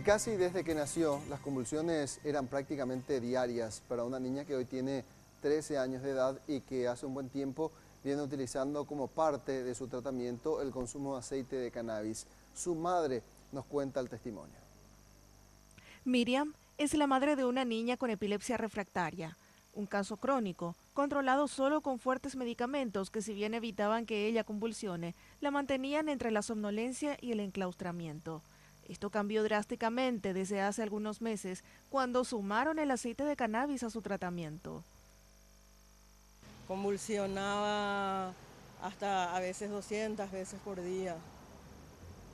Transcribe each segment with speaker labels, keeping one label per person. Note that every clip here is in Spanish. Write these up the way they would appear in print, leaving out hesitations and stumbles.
Speaker 1: casi desde que nació, las convulsiones eran prácticamente diarias para una niña que hoy tiene 13 años de edad y que hace un buen tiempo viene utilizando como parte de su tratamiento el consumo de aceite de cannabis. Su madre nos cuenta el testimonio.
Speaker 2: Miriam es la madre de una niña con epilepsia refractaria, un caso crónico, controlado solo con fuertes medicamentos que, si bien evitaban que ella convulsione, la mantenían entre la somnolencia y el enclaustramiento. Esto cambió drásticamente desde hace algunos meses, cuando sumaron el aceite de cannabis a su tratamiento.
Speaker 3: Convulsionaba hasta a veces 200 veces por día.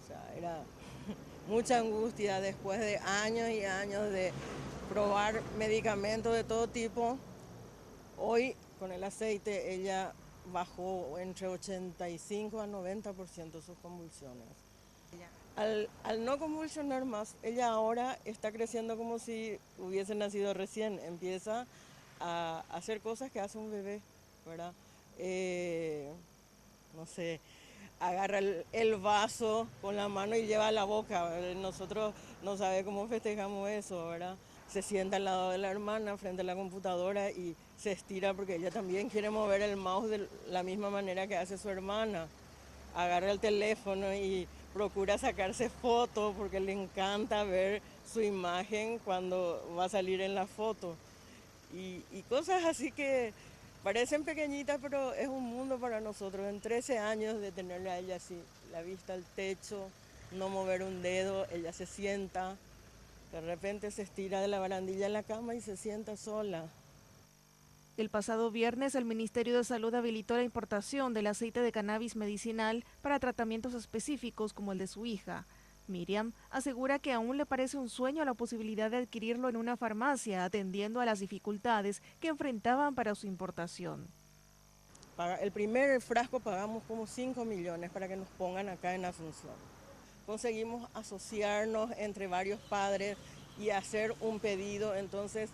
Speaker 3: O sea, era mucha angustia después de años y años de probar medicamentos de todo tipo. Hoy, con el aceite, ella bajó entre 85 a 90% sus convulsiones. Al no convulsionar más, ella ahora está creciendo como si hubiese nacido recién. Empieza a hacer cosas que hace un bebé, ¿verdad? No sé, agarra el vaso con la mano y lleva a la boca. Nosotros no sabemos cómo festejamos eso, ¿verdad? Se sienta al lado de la hermana frente a la computadora y se estira porque ella también quiere mover el mouse de la misma manera que hace su hermana. Agarra el teléfono y procura sacarse fotos porque le encanta ver su imagen cuando va a salir en la foto. Y cosas así que parecen pequeñitas, pero es un mundo para nosotros. En 13 años de tenerla a ella así, la vista al techo, no mover un dedo, ella se sienta, de repente se estira de la barandilla en la cama y se sienta sola.
Speaker 2: El pasado viernes, el Ministerio de Salud habilitó la importación del aceite de cannabis medicinal para tratamientos específicos como el de su hija. Miriam asegura que aún le parece un sueño la posibilidad de adquirirlo en una farmacia, atendiendo a las dificultades que enfrentaban para su importación.
Speaker 3: El primer frasco pagamos como 5 millones para que nos pongan acá en Asunción. Conseguimos asociarnos entre varios padres y hacer un pedido, entonces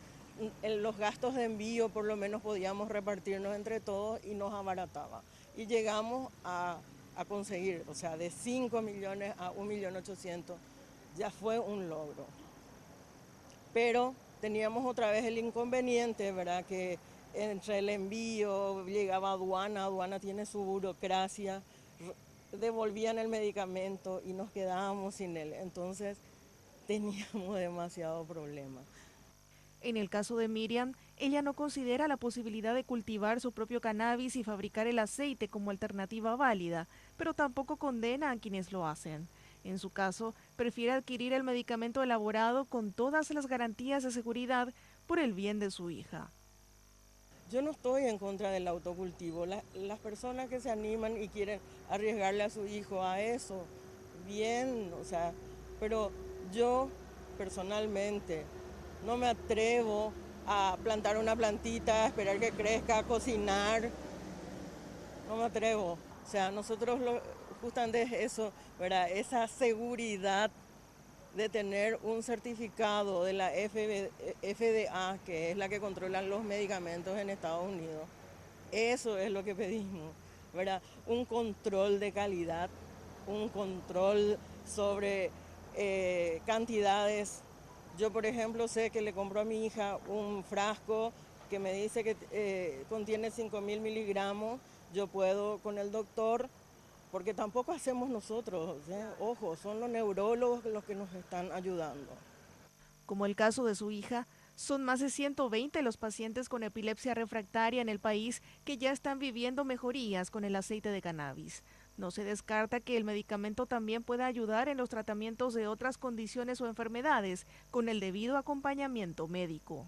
Speaker 3: en los gastos de envío por lo menos podíamos repartirnos entre todos y nos abarataba. Y llegamos a conseguir, o sea, de 5 millones a 1.800.000, ya fue un logro. Pero teníamos otra vez el inconveniente, ¿verdad? Que entre el envío llegaba aduana tiene su burocracia, devolvían el medicamento y nos quedábamos sin él. Entonces teníamos demasiado problema.
Speaker 2: En el caso de Miriam, ella no considera la posibilidad de cultivar su propio cannabis y fabricar el aceite como alternativa válida, pero tampoco condena a quienes lo hacen. En su caso, prefiere adquirir el medicamento elaborado con todas las garantías de seguridad por el bien de su hija.
Speaker 3: Yo no estoy en contra del autocultivo. Las personas que se animan y quieren arriesgarle a su hijo a eso, bien, o sea, pero yo personalmente no me atrevo a plantar una plantita, a esperar que crezca, a cocinar. No me atrevo. O sea, nosotros justamente es eso, ¿verdad? Esa seguridad de tener un certificado de la FDA, que es la que controla los medicamentos en Estados Unidos. Eso es lo que pedimos, ¿verdad? Un control de calidad, un control sobre cantidades. Yo, por ejemplo, sé que le compro a mi hija un frasco que me dice que contiene 5.000 miligramos. Yo puedo con el doctor, porque tampoco hacemos nosotros, ¿eh? Ojo, son los neurólogos los que nos están ayudando.
Speaker 2: Como el caso de su hija, son más de 120 los pacientes con epilepsia refractaria en el país que ya están viviendo mejorías con el aceite de cannabis. No se descarta que el medicamento también pueda ayudar en los tratamientos de otras condiciones o enfermedades con el debido acompañamiento médico.